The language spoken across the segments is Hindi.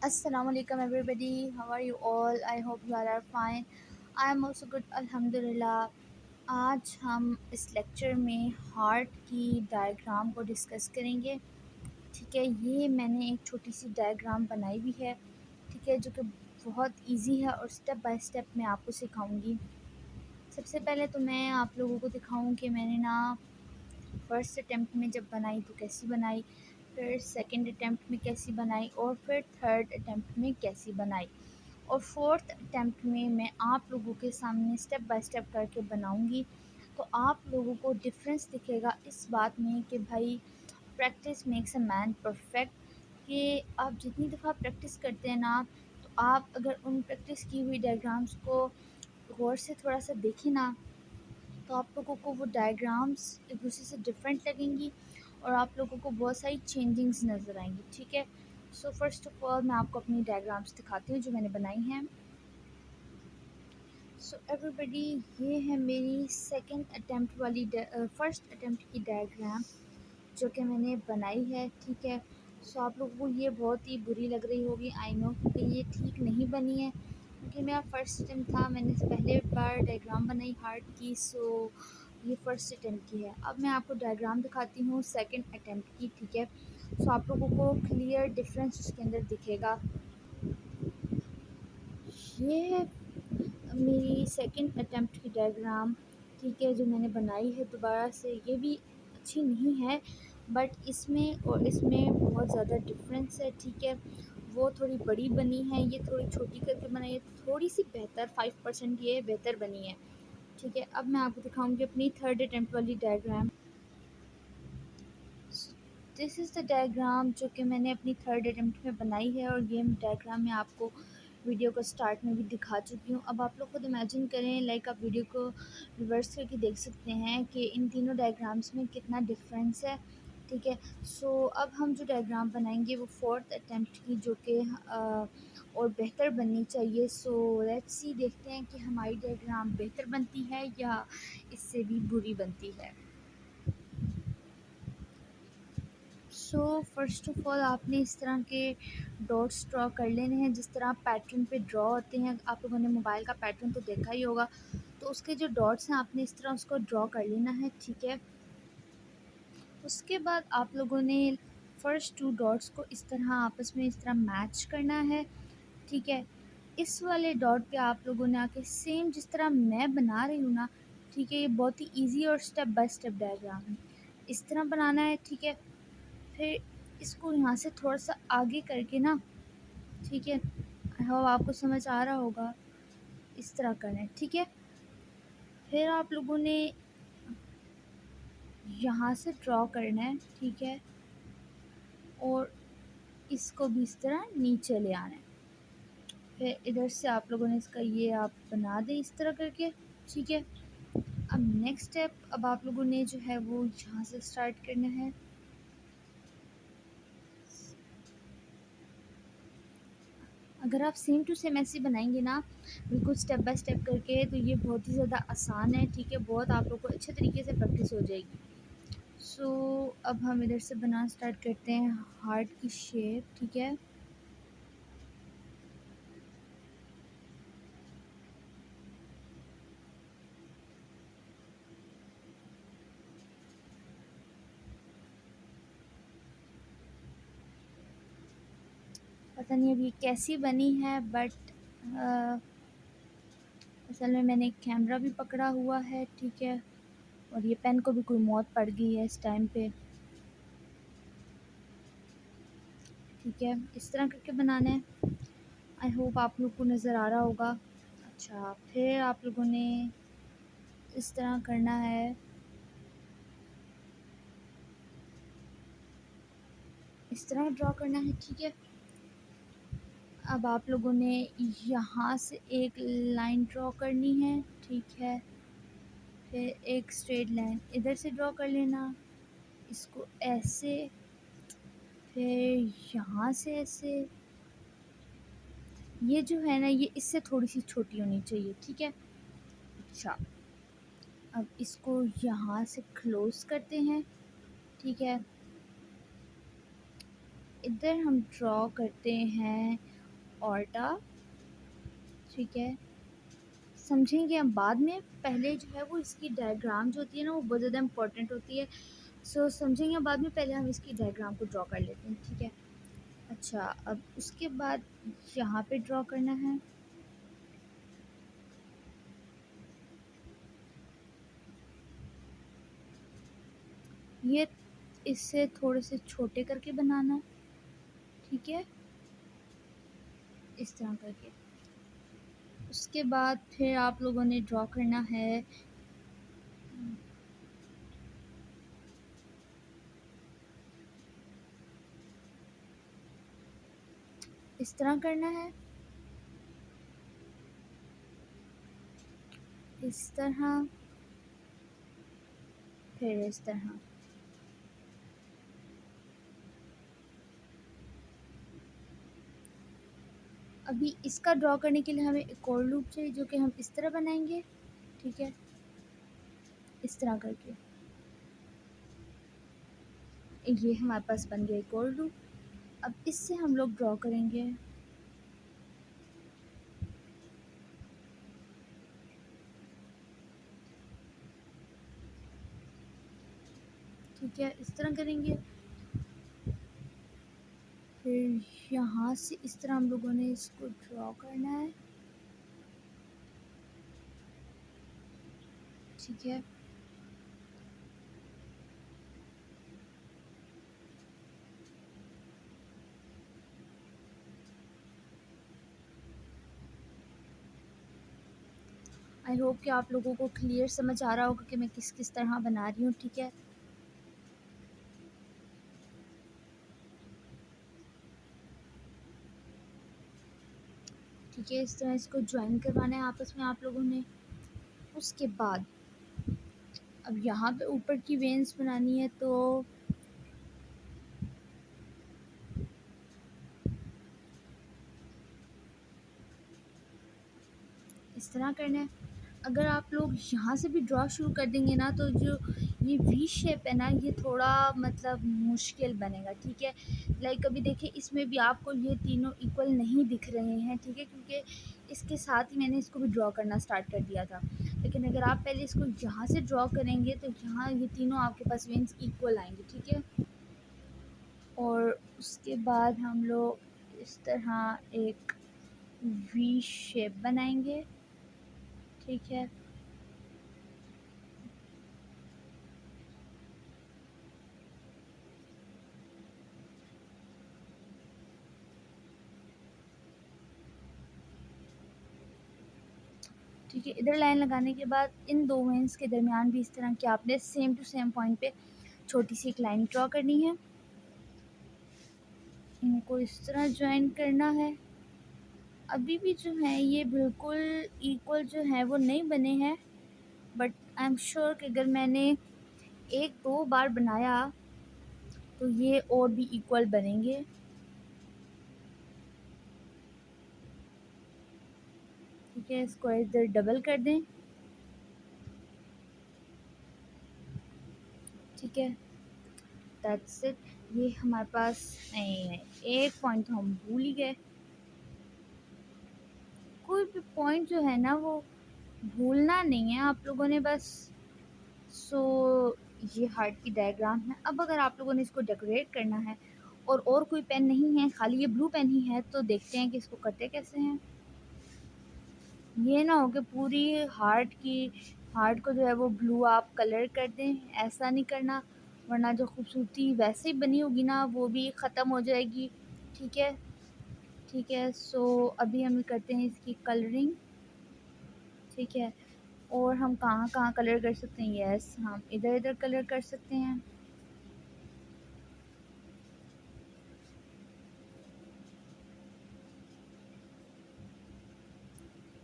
Assalamualaikum everybody. How are you all? I hope you all are fine. I am also good अल्हम्दुलिल्लाह। आज हम इस लेक्चर में हार्ट की डायग्राम को डिस्कस करेंगे। ठीक है, ये मैंने एक छोटी सी डायग्राम बनाई हुई है। ठीक है, जो कि बहुत इजी है और स्टेप बाय स्टेप मैं आपको सिखाऊंगी। सबसे पहले तो मैं आप लोगों को दिखाऊं कि मैंने ना फर्स्ट अटैम्प्ट में जब बनाई तो कैसी बनाई, फिर सेकंड अटैम्प्ट में कैसी बनाई और फिर थर्ड अटैम्प्ट में कैसी बनाई, और फोर्थ अटैम्प्ट में मैं आप लोगों के सामने स्टेप बाय स्टेप करके बनाऊंगी। तो आप लोगों को डिफरेंस दिखेगा इस बात में कि भाई practice makes a man perfect. कि आप जितनी दफ़ा प्रैक्टिस करते हैं ना, तो आप अगर उन प्रैक्टिस की हुई डायग्राम्स को गौर से थोड़ा सा देखें ना, तो आप लोगों को वो डायग्राम्स एक दूसरे से डिफरेंट लगेंगी और आप लोगों को बहुत सारी चेंजिंग्स नज़र आएंगी। ठीक है, सो फर्स्ट ऑफ ऑल मैं आपको अपनी डायग्राम्स दिखाती हूँ जो मैंने बनाई हैं। सो एवरीबडी, ये है मेरी सेकंड अटेम्प्ट वाली फर्स्ट अटेम्प्ट की डायग्राम जो कि मैंने बनाई है। ठीक है, सो आप लोगों को ये बहुत ही बुरी लग रही होगी, आई नो, क्योंकि ये ठीक नहीं बनी है, क्योंकि मेरा फर्स्ट अटेम्प्ट था। मैंने पहले बार डायग्राम बनाई हार्ट की, सो ये फर्स्ट अटेम्प्ट की है। अब मैं आपको डायग्राम दिखाती हूँ सेकंड अटेम्प्ट की। ठीक है, सो आप लोगों को क्लियर डिफरेंस उसके अंदर दिखेगा। ये है मेरी सेकंड अटेम्प्ट की डायग्राम। ठीक है, जो मैंने बनाई है दोबारा से, ये भी अच्छी नहीं है, बट इसमें और इसमें बहुत ज़्यादा डिफरेंस है। ठीक है, वो थोड़ी बड़ी बनी है, ये थोड़ी छोटी करके बनाई है, थोड़ी सी बेहतर 5% ये बेहतर बनी है। ठीक है, अब मैं आपको दिखाऊंगी अपनी थर्ड अटेम्प्ट वाली diagram. This is the diagram जो कि मैंने अपनी थर्ड अटेम्प्ट में बनाई है, और ये डायग्राम मैं आपको वीडियो को स्टार्ट में भी दिखा चुकी हूँ। अब आप लोग खुद इमेजिन करें, लाइक आप वीडियो को रिवर्स करके देख सकते हैं कि इन तीनों डायग्राम्स में कितना डिफरेंस है। ठीक है, सो अब हम जो डायग्राम बनाएंगे वो फोर्थ अटेम्प्ट की, जो कि और बेहतर बननी चाहिए। सो लेट्स सी, देखते हैं कि हमारी डायग्राम बेहतर बनती है या इससे भी बुरी बनती है। सो फर्स्ट ऑफ ऑल आपने इस तरह के डॉट्स ड्रॉ कर लेने हैं, जिस तरह पैटर्न पे ड्रॉ होते हैं। आप लोगों ने मोबाइल का पैटर्न तो देखा ही होगा, तो उसके जो डॉट्स हैं आपने इस तरह उसको ड्रॉ कर लेना है। ठीक है, उसके बाद आप लोगों ने फर्स्ट टू डॉट्स को इस तरह आपस में इस तरह मैच करना है। ठीक है, इस वाले डॉट पे आप लोगों ने आके सेम जिस तरह मैं बना रही हूँ ना, ठीक है, ये बहुत ही ईजी और स्टेप बाय स्टेप डायग्राम है, इस तरह बनाना है। ठीक है, फिर इसको यहाँ से थोड़ा सा आगे करके ना, ठीक है, आई होप आपको समझ आ रहा होगा, इस तरह करना है। ठीक है, फिर आप लोगों ने यहाँ से ड्रॉ करना है। ठीक है, और इसको भी इस तरह नीचे ले आना है। फिर इधर से आप लोगों ने इसका ये आप बना दें इस तरह करके। ठीक है, अब नेक्स्ट स्टेप, अब आप लोगों ने जो है वो यहाँ से स्टार्ट करना है। अगर आप सेम टू सेम ऐसे बनाएंगे ना, बिल्कुल स्टेप बाय स्टेप करके, तो ये बहुत ही ज़्यादा आसान है। ठीक है, बहुत आप लोग को अच्छे तरीके से प्रैक्टिस हो जाएगी। सो अब हम इधर से बनाना स्टार्ट करते हैं हार्ट की शेप। ठीक है, पता नहीं अभी कैसी बनी है, बट असल में मैंने एक कैमरा भी पकड़ा हुआ है। ठीक है, और ये पेन को भी कोई मौत पड़ गई है इस टाइम पे। ठीक है, इस तरह करके बनाना है। आई होप आप लोग को नज़र आ रहा होगा। अच्छा, फिर आप लोगों ने इस तरह करना है, इस तरह ड्रॉ करना है। ठीक है, अब आप लोगों ने यहाँ से एक लाइन ड्रॉ करनी है। ठीक है, फिर एक स्ट्रेट लाइन इधर से ड्रॉ कर लेना, इसको ऐसे, फिर यहाँ से ऐसे। ये जो है ना, ये इससे थोड़ी सी छोटी होनी चाहिए। ठीक है, अच्छा, अब इसको यहाँ से क्लोज करते हैं। ठीक है, इधर हम ड्रॉ करते हैं ऑर्टा, ठीक है। समझेंगे हम बाद में, पहले जो है वो इसकी डायग्राम जो होती है ना वो बहुत ज़्यादा इम्पोर्टेंट होती है। सो समझेंगे बाद में, पहले हम इसकी डायग्राम को ड्रॉ कर लेते हैं, ठीक है। अच्छा, अब उसके बाद यहाँ पे ड्रॉ करना है। ये इससे थोड़े से छोटे करके बनाना, ठीक है, इस तरह करके। उसके बाद फिर आप लोगों ने ड्रॉ करना है इस तरह करना है, इस तरह, फिर इस तरह। अभी इसका ड्रॉ करने के लिए हमें एक और लूप चाहिए जो कि हम इस तरह बनाएंगे, ठीक है, इस तरह करके। ये हमारे पास बन गया एक और लूप। अब इससे हम लोग ड्रॉ करेंगे, ठीक है, इस तरह करेंगे। फिर यहाँ से इस तरह हम लोगों ने इसको ड्रॉ करना है, ठीक है। आई होप कि आप लोगों को क्लियर समझ आ रहा होगा कि मैं किस किस तरह बना रही हूँ, ठीक है। ठीक है, इस तरह इसको ज्वाइन करवाना है आपस में आप लोगों ने। उसके बाद अब यहाँ पे ऊपर की वेन्स बनानी है, तो इस तरह करना है। अगर आप लोग यहाँ से भी ड्रॉ शुरू कर देंगे ना, तो जो ये वी शेप है ना, ये थोड़ा मतलब मुश्किल बनेगा, ठीक है। लाइक अभी देखिए, इसमें भी आपको ये तीनों इक्वल नहीं दिख रहे हैं, ठीक है, क्योंकि इसके साथ ही मैंने इसको भी ड्रॉ करना स्टार्ट कर दिया था। लेकिन अगर आप पहले इसको यहाँ से ड्रॉ करेंगे तो यहाँ ये तीनों आपके पास वेन्स इक्वल आएंगे, ठीक है। और उसके बाद हम लोग इस तरह एक वी शेप बनाएंगे, ठीक है। ठीक है, इधर लाइन लगाने के बाद इन दो वेन्स के दरमियान भी इस तरह की आपने सेम टू सेम पॉइंट पे छोटी सी एक लाइन ड्रॉ करनी है। इनको इस तरह ज्वाइन करना है। अभी भी जो है ये बिल्कुल इक्वल जो है वो नहीं बने हैं, बट आई एम श्योर कि अगर मैंने एक दो बार बनाया तो ये और भी इक्वल बनेंगे। ठीक है, इसको इधर डबल कर दें, ठीक है, दैट्स इट। ये हमारे पास नहीं है, एक पॉइंट तो हम भूल ही गए। कोई भी पॉइंट जो है ना वो भूलना नहीं है आप लोगों ने बस। सो ये हार्ट की डायग्राम है। अब अगर आप लोगों ने इसको डेकोरेट करना है और कोई पेन नहीं है, खाली ये ब्लू पेन ही है, तो देखते हैं कि इसको करते कैसे हैं। ये ना हो कि पूरी हार्ट को जो है वो ब्लू आप कलर कर दें, ऐसा नहीं करना, वरना जो खूबसूरती वैसे ही बनी होगी ना वो भी ख़त्म हो जाएगी, ठीक है। ठीक है, सो अभी हम करते हैं इसकी कलरिंग, ठीक है। और हम कहाँ कहाँ कलर कर सकते हैं, यस हम इधर इधर कलर कर सकते हैं।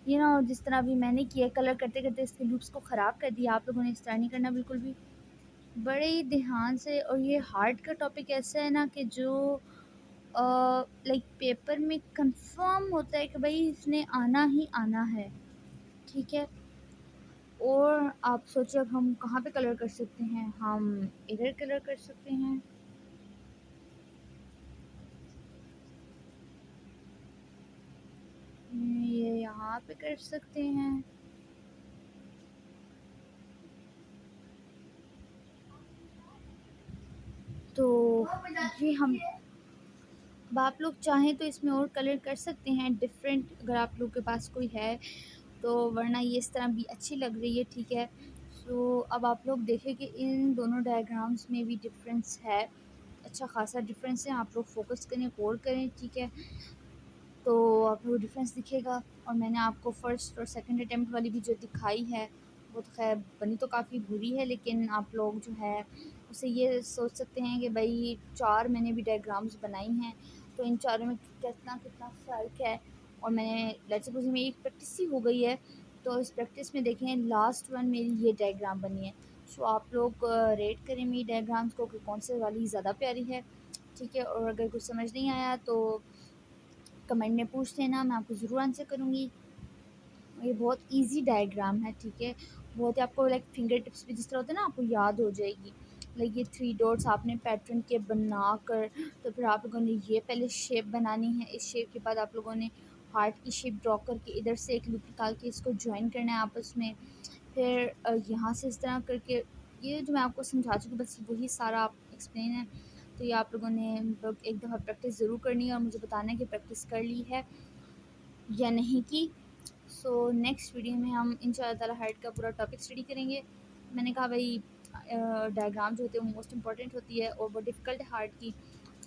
ये ना, और जिस तरह अभी मैंने किया कलर करते करते इसके लुक्स को ख़राब कर दिया, आप लोगों ने इस तरह नहीं करना बिल्कुल भी, बड़े ही ध्यान से। और ये हार्ट का टॉपिक ऐसा है ना कि जो लाइक पेपर में कंफर्म होता है कि भाई इसने आना ही आना है, ठीक है। और आप सोचिए अब हम कहाँ पे कलर कर सकते हैं, हम इधर कलर कर सकते हैं। यहाँ पे कर सकते हैं। तो ये हम, अब आप लोग चाहें तो इसमें और कलर कर सकते हैं डिफरेंट, अगर आप लोग के पास कोई है तो, वरना ये इस तरह भी अच्छी लग रही है, ठीक है। सो अब आप लोग देखें कि इन दोनों डायग्राम्स में भी डिफरेंस है, अच्छा खासा डिफरेंस है। आप लोग फोकस करें, गौर करें, ठीक है। तो आपको डिफरेंस दिखेगा। और मैंने आपको फ़र्स्ट और सेकंड अटेम्प्ट वाली भी जो दिखाई है, वो तो खैर बनी तो काफ़ी बुरी है, लेकिन आप लोग जो है उसे ये सोच सकते हैं कि भाई 4 मैंने भी डायग्राम्स बनाई हैं, तो इन चारों में कितना कितना फ़र्क है। और मैंने लेट्स सपोज़ मेरी एक प्रैक्टिस ही हो गई है, तो इस प्रैक्टिस में देखें लास्ट वन मेरी ये डायग्राम बनी है। सो आप लोग रेट करें मेरी डायग्राम्स को कि कौन से वाली ज़्यादा प्यारी है, ठीक है। और अगर कुछ समझ नहीं आया तो कमेंट में पूछ लेना, मैं आपको ज़रूर आंसर करूँगी। ये बहुत इजी डायग्राम है, ठीक है। बहुत ही आपको लाइक फिंगर टिप्स भी जिस तरह होता है ना, आपको याद हो जाएगी। लाइक ये 3 डॉट्स आपने पैटर्न के बनाकर, तो फिर आप लोगों ने ये पहले शेप बनानी है। इस शेप के बाद आप लोगों ने हार्ट की शेप ड्रॉ करके इधर से एक लूप निकाल के इसको जॉइन करना है आपस में। फिर यहाँ से इस तरह करके, ये जो मैं आपको समझा चुकी बस वही सारा आप एक्सप्लेन है। तो ये आप लोगों ने एक दफ़ा प्रैक्टिस ज़रूर करनी है और मुझे बताना है कि प्रैक्टिस कर ली है या नहीं की। सो नेक्स्ट वीडियो में हम इंशाअल्लाह ताला हार्ट का पूरा टॉपिक स्टडी करेंगे। मैंने कहा भाई डायग्राम जो होते हैं वो मोस्ट इंपॉर्टेंट होती है और वो डिफ़िकल्ट है हार्ट की,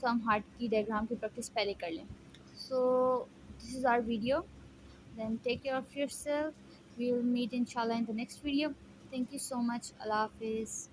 तो हम हार्ट की डायग्राम की प्रैक्टिस पहले कर लें। So this is our video, then take care of yourself, we will meet इंशाल्लाह in the next video. Thank you so much, अल्लाह हाफिज़।